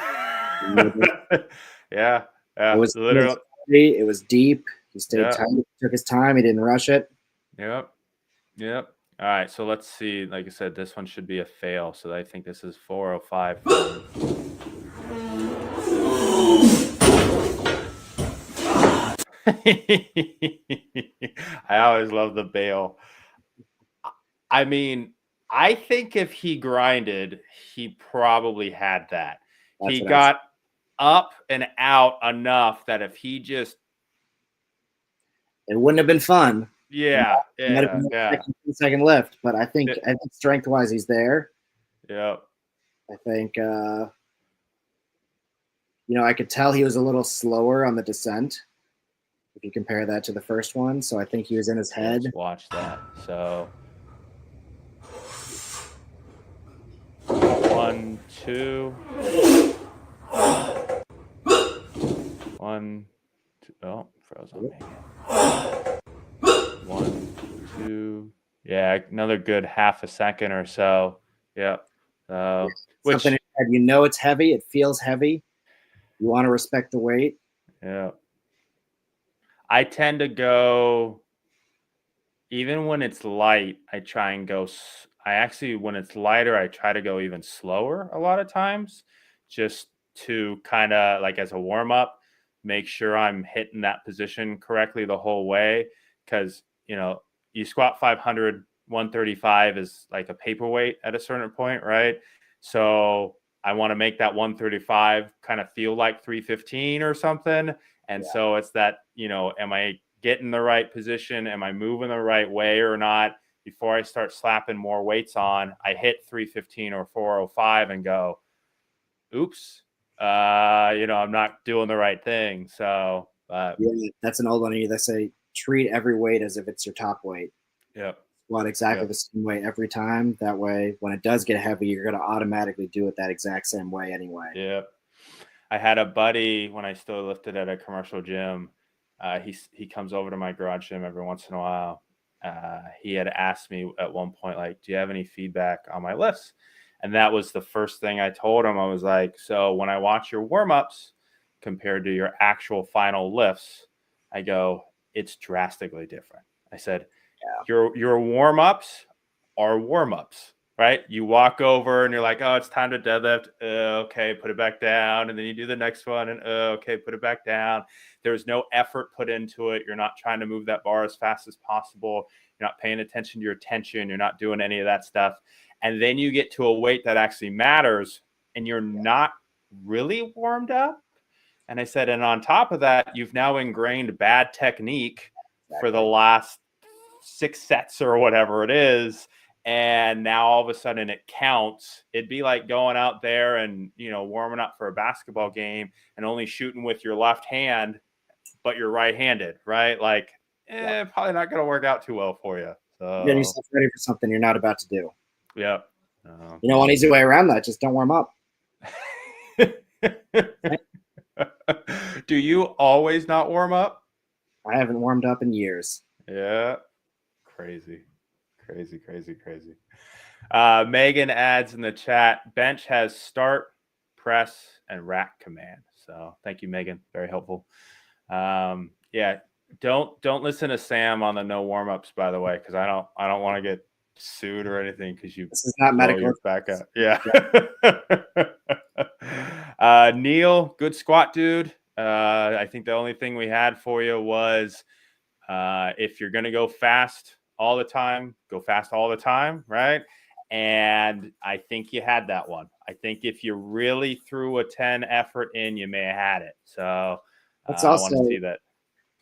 Yeah. It was Literally. it was deep. He stayed Yeah. tight, took his time. He didn't rush it. Yep. All right. So let's see. Like I said, this one should be a fail. So I think this is 405. I always love the bail. I mean, I think if he grinded, he probably had that. That's He what got up and out enough that if he just, it wouldn't have been fun. It might have been yeah. a second lift, but I think strength wise he's there. Yeah. I think I could tell he was a little slower on the descent if you compare that to the first one. So I think he was in his head. Let's watch that. So 1, 2. 1, 2. Oh, froze on me. 1, 2. Yeah, another good half a second or so. Yeah. Which, something in your head, it's heavy. It feels heavy. You want to respect the weight. Yeah. I tend to go, even when it's light, I try and go. When it's lighter, I try to go even slower a lot of times, just to kind of like as a warm up, make sure I'm hitting that position correctly the whole way. Because, you squat 500, 135 is like a paperweight at a certain point, right? So I want to make that 135 kind of feel like 315 or something. And so it's that, am I getting the right position? Am I moving the right way or not? Before I start slapping more weights on, I hit 315 or 405 and go, oops, I'm not doing the right thing. So, that's an old one. They say treat every weight as if it's your top weight. Yeah. Squat exactly the same way every time. That way, when it does get heavy, you're going to automatically do it that exact same way anyway. Yeah. I had a buddy when I still lifted at a commercial gym. He comes over to my garage gym every once in a while. He had asked me at one point, like, do you have any feedback on my lifts? And that was the first thing I told him. I was like, so when I watch your warm-ups compared to your actual final lifts, I go, it's drastically different. I said, your warm-ups are warm-ups, right? You walk over and you're like, oh, it's time to deadlift. Okay, put it back down. And then you do the next one and okay, put it back down. There's no effort put into it. You're not trying to move that bar as fast as possible. You're not paying attention to your tension. You're not doing any of that stuff. And then you get to a weight that actually matters and you're not really warmed up. And I said, and on top of that, you've now ingrained bad technique for the last 6 sets or whatever it is. And now all of a sudden it counts. It'd be like going out there and, warming up for a basketball game and only shooting with your left hand, but you're right-handed, right? Like, probably not going to work out too well for you. So you're getting yourself ready for something you're not about to do. Yep. One easy way around that, just don't warm up. Do you always not warm up? I haven't warmed up in years. Yeah. Crazy. Megan adds in the chat, bench has start, press, and rack command. So thank you, Megan. Very helpful. Yeah. Don't listen to Sam on the no warm-ups, by the way, because I don't want to get sued or anything because this is not medical. Back up. Yeah. Neil, good squat, dude. I think the only thing we had for you was if you're gonna go fast all the time, go fast all the time, right? And I think you had that one. I think if you really threw a 10 effort in, you may have had it. So I want to see that.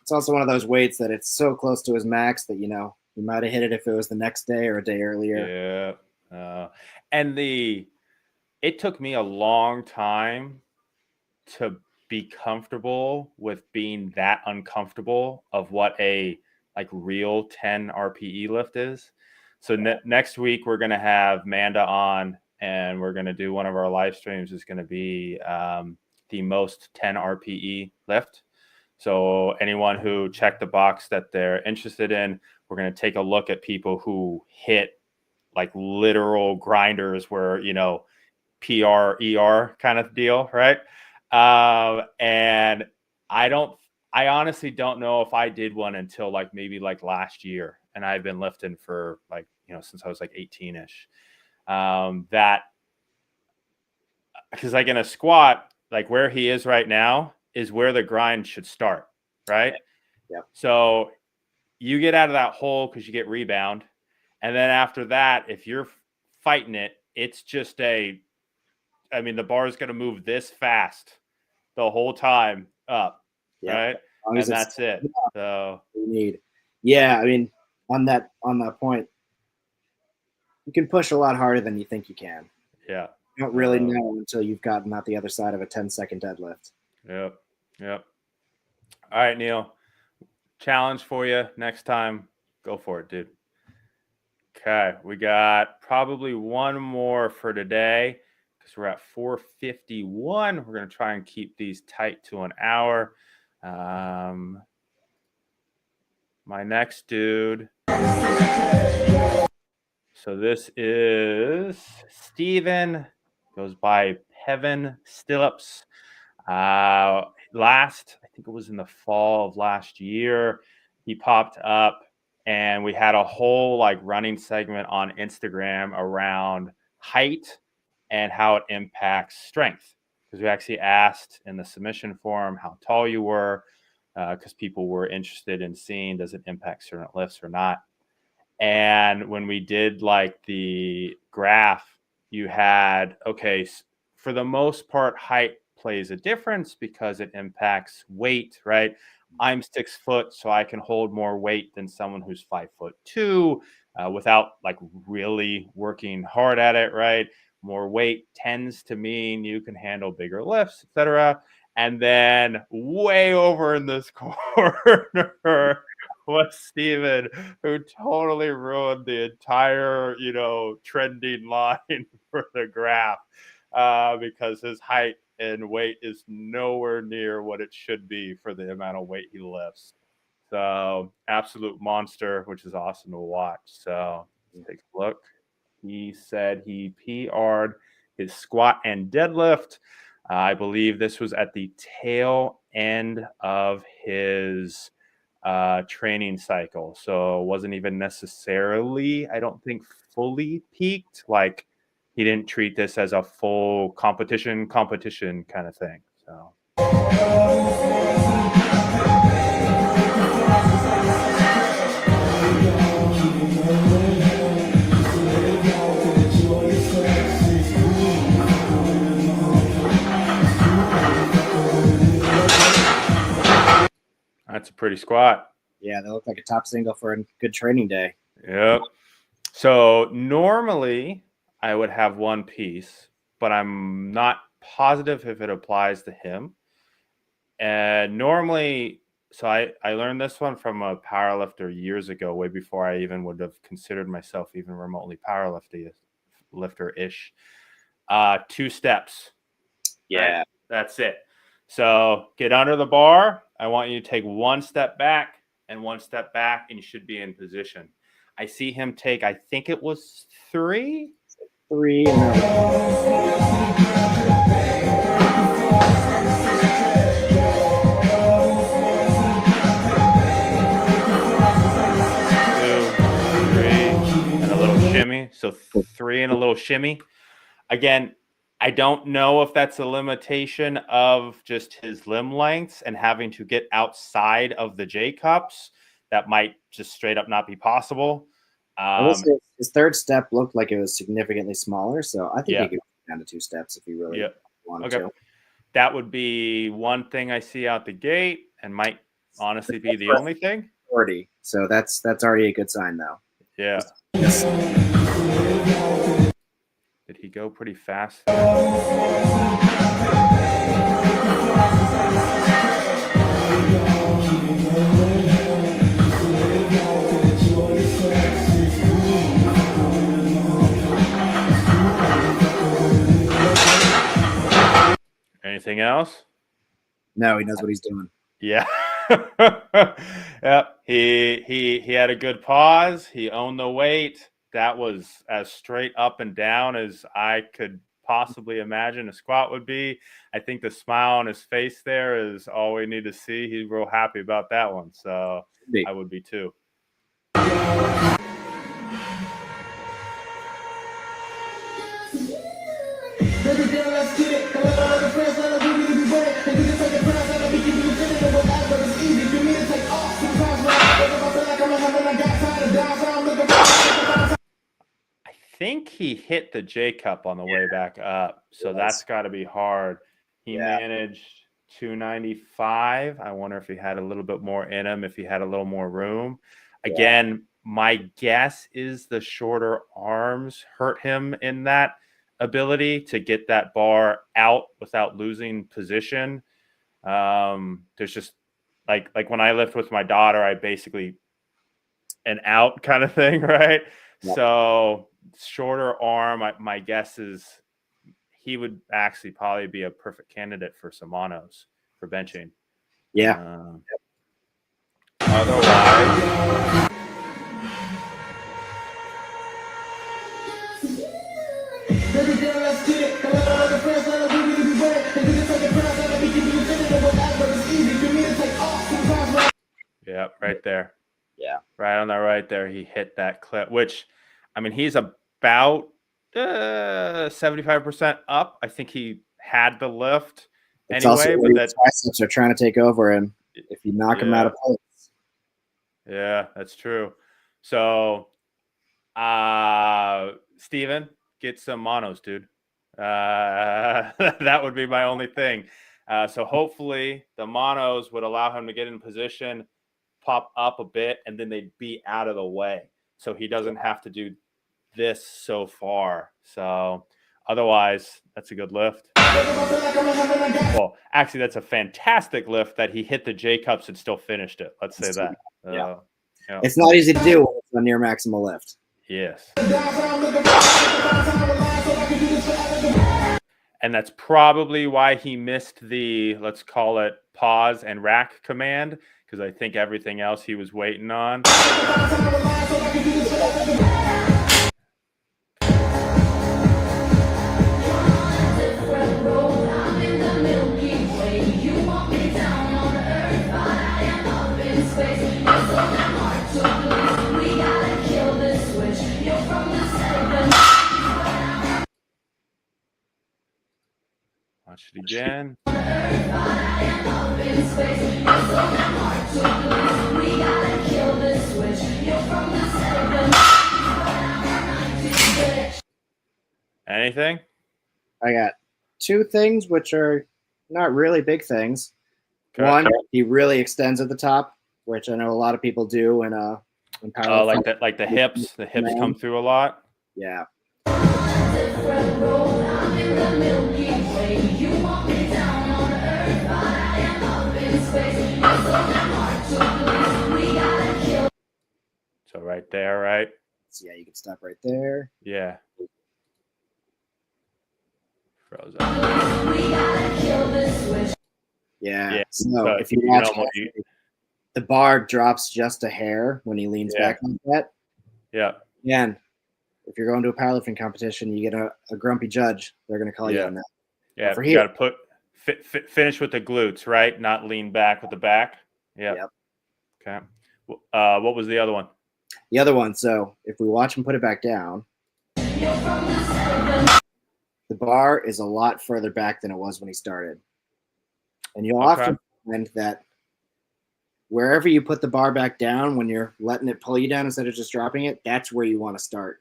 It's also one of those weights that it's so close to his max that, you might have hit it if it was the next day or a day earlier. Yeah. And it took me a long time to be comfortable with being that uncomfortable of what a real 10 RPE lift is. So next week we're going to have Manda on and we're going to do one of our live streams is going to be the most 10 RPE lift. So anyone who checked the box that they're interested in, we're going to take a look at people who hit like literal grinders where, you know, PR, ER kind of deal, right? And I honestly don't know if I did one until like maybe like last year. And I've been lifting for like, you know, since I was like 18-ish. That, because like in a squat, like where he is right now is where the grind should start, right? Yeah. So you get out of that hole because you get rebound. And then after that, if you're fighting it, it's just the bar is going to move this fast the whole time up, right? And that's it. So you need. Yeah, I mean, on that point, you can push a lot harder than you think you can. Yeah. You don't really know until you've gotten out the other side of a 10-second deadlift. Yep. All right, Neil. Challenge for you next time. Go for it, dude. Okay, we got probably one more for today because we're at 4:51. We're going to try and keep these tight to an hour. My next dude. So this is Steven. Goes by Pevin Stillips. I think it was in the fall of last year, he popped up and we had a whole like running segment on Instagram around height and how it impacts strength. Because we actually asked in the submission form how tall you were, because people were interested in seeing does it impact certain lifts or not. And when we did like the graph, you had, okay, for the most part, height plays a difference because it impacts weight, right? I'm 6 foot, so I can hold more weight than someone who's 5'2", without like really working hard at it, right? More weight tends to mean you can handle bigger lifts, etc. And then way over in this corner was Steven, who totally ruined the entire, trending line for the graph, because his height and weight is nowhere near what it should be for the amount of weight he lifts. So absolute monster, which is awesome to watch. So let's take a look. He said he PR'd his squat and deadlift. I believe this was at the tail end of his training cycle. So it wasn't even necessarily, I don't think, fully peaked. Like he didn't treat this as a full competition kind of thing. So that's a pretty squat. Yeah, they look like a top single for a good training day. Yep. So normally I would have one piece, but I'm not positive if it applies to him. And normally, so I learned this one from a powerlifter years ago, way before I even would have considered myself even remotely powerlifter-ish. 2 steps. Yeah. Right? That's it. So get under the bar. I want you to take 1 step back and 1 step back, and you should be in position. I see him take, I think it was 3. 3. And a little shimmy. So 3 and a little shimmy. Again, I don't know if that's a limitation of just his limb lengths and having to get outside of the J cups. That might just straight up not be possible. His 3rd step looked like it was significantly smaller, so I think he could go down to 2 steps if he really wanted to. That would be one thing I see out the gate, and might honestly be the only thing. 40. So that's already a good sign, though. Yeah. Did he go pretty fast? Anything else? No, he knows what he's doing. Yeah. Yep. He had a good pause. He owned the weight. That was as straight up and down as I could possibly imagine a squat would be. I think the smile on his face there is all we need to see. He's real happy about that one. So I would be too. I think he hit the J cup on the way back up, so that's got to be hard. He managed 295. I wonder if he had a little bit more in him, if he had a little more room. Again, my guess is the shorter arms hurt him in that ability to get that bar out without losing position. There's just like when I lift with my daughter, I basically an out kind of thing, right? Yep. So shorter arm, my guess is he would actually probably be a perfect candidate for some monos for benching. Yeah. Otherwise, yeah, right there. Yeah. Right on that right there. He hit that clip, which, I mean, he's about 75% up. I think he had the lift it's anyway. Also but that triceps are trying to take over, and if you knock him out of place. Yeah, that's true. So, Steven, get some monos, dude. That would be my only thing. So hopefully the monos would allow him to get in position, pop up a bit, and then they'd be out of the way. So he doesn't have to do this so far. So otherwise, that's a good lift. Well, actually, that's a fantastic lift that he hit the J cups and still finished it. Let's say that. Yeah. It's not easy to do when it's a near maximal lift. Yes. And that's probably why he missed the, let's call it, pause and rack command, because I think everything else he was waiting on. Watch it again. Anything? I got two things which are not really big things. Okay. One, he really extends at the top, which I know a lot of people do in power. Oh, like that, like the hips. The hips come through a lot. Yeah. So right there, right? So yeah, you can stop right there. Yeah. Frozen. Yeah. So if you watch the bar drops just a hair when he leans back like that. Yeah. Again, if you're going to a powerlifting competition, you get a grumpy judge. They're going to call you on that. Yeah. You got to finish with the glutes, right? Not lean back with the back. Yeah. Yep. Okay. What was the other one? The other one. So if we watch him put it back down, the bar is a lot further back than it was when he started. And you'll often find that wherever you put the bar back down, when you're letting it pull you down instead of just dropping it, that's where you want to start.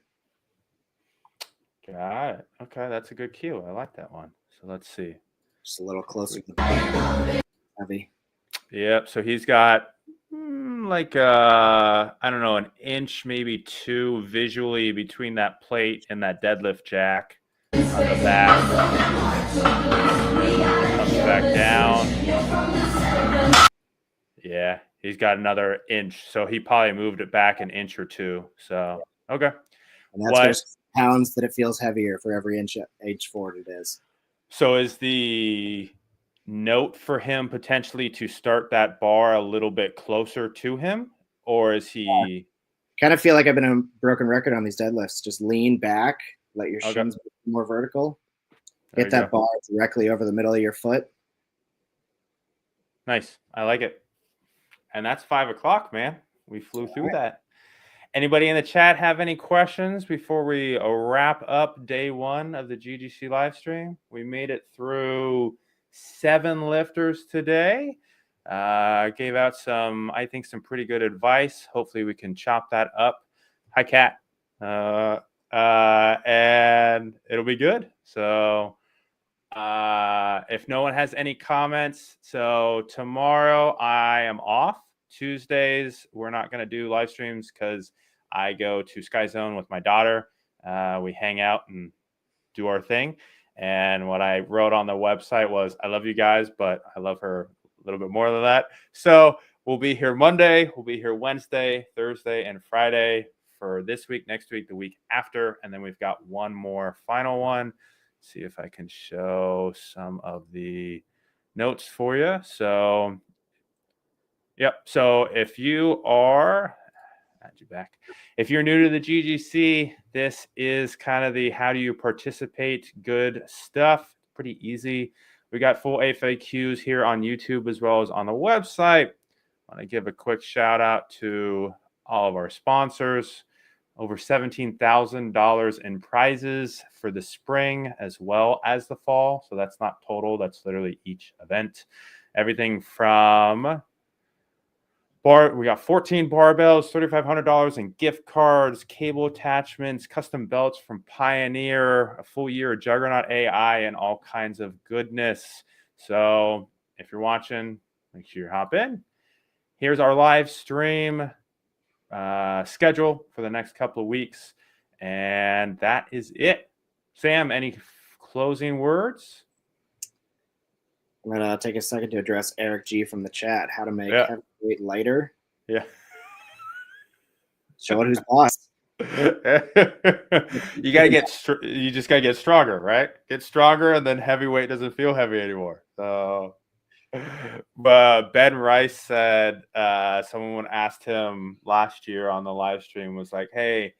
Got it. Okay, that's a good cue. I like that one. So let's see. Just a little closer to the bar. Heavy. Yep. So he's got like I don't know, an inch, maybe two visually between that plate and that deadlift jack on the back. Comes back down. Yeah, he's got another inch. So he probably moved it back an inch or two. So okay. And that's just pounds that it feels heavier for every inch forward it is. So is the note for him potentially to start that bar a little bit closer to him, or is he kind of feel like I've been a broken record on these deadlifts? Just lean back, let your Okay. shins be more vertical, There hit you that go. bar directly over the middle of your foot. Nice. I like it. And that's 5 o'clock, man. We flew through that. Anybody in the chat have any questions before we wrap up day one of the GGC live stream? We made it through 7 lifters today. Gave out some, I think, some pretty good advice. Hopefully we can chop that up. Hi, Kat. And it'll be good. So if no one has any comments, so tomorrow I am off. Tuesdays, we're not going to do live streams because I go to Sky Zone with my daughter. We hang out and do our thing. And what I wrote on the website was, I love you guys, but I love her a little bit more than that. So we'll be here Monday. We'll be here Wednesday, Thursday, and Friday for this week, next week, the week after. And then we've got one more final one. See if I can show some of the notes for you. So, yep. So if you are, add you back. If you're new to the GGC, this is kind of the how do you participate good stuff. Pretty easy. We got full FAQs here on YouTube as well as on the website. I want to give a quick shout out to all of our sponsors. Over $17,000 in prizes for the spring as well as the fall. So that's not total. That's literally each event. Everything from we got 14 barbells, $3,500 in gift cards, cable attachments, custom belts from Pioneer, a full year of Juggernaut AI, and all kinds of goodness. So if you're watching, make sure you hop in. Here's our live stream schedule for the next couple of weeks. And that is it. Sam, any closing words? I'm going to take a second to address Eric G from the chat. How to make heavyweight lighter. Yeah. Show it who's boss. You just got to get stronger, right? Get stronger, and then heavyweight doesn't feel heavy anymore. So, but Ben Rice said someone asked him last year on the live stream was like, hey,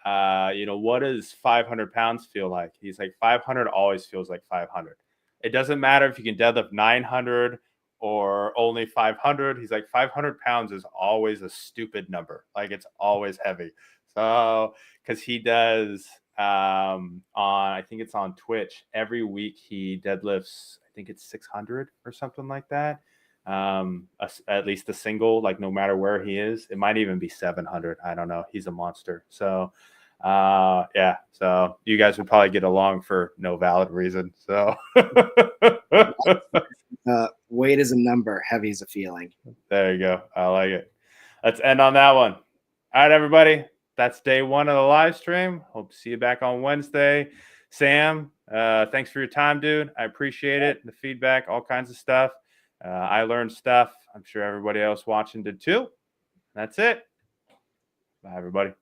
what does 500 pounds feel like? He's like, 500 always feels like 500. It doesn't matter if you can deadlift 900 or only 500. He's like, 500 pounds is always a stupid number. Like, it's always heavy. So, because he does I think it's on Twitch, every week he deadlifts, I think it's 600 or something like that. At least a single, like no matter where he is. It might even be 700. I don't know. He's a monster. So yeah, so you guys would probably get along for no valid reason. So weight is a number, heavy is a feeling. There you go. I like it. Let's end on that one. All right, everybody. That's day one of the live stream. Hope to see you back on Wednesday. Sam, thanks for your time, dude. I appreciate it. The feedback, all kinds of stuff. I learned stuff. I'm sure everybody else watching did too. That's it. Bye, everybody.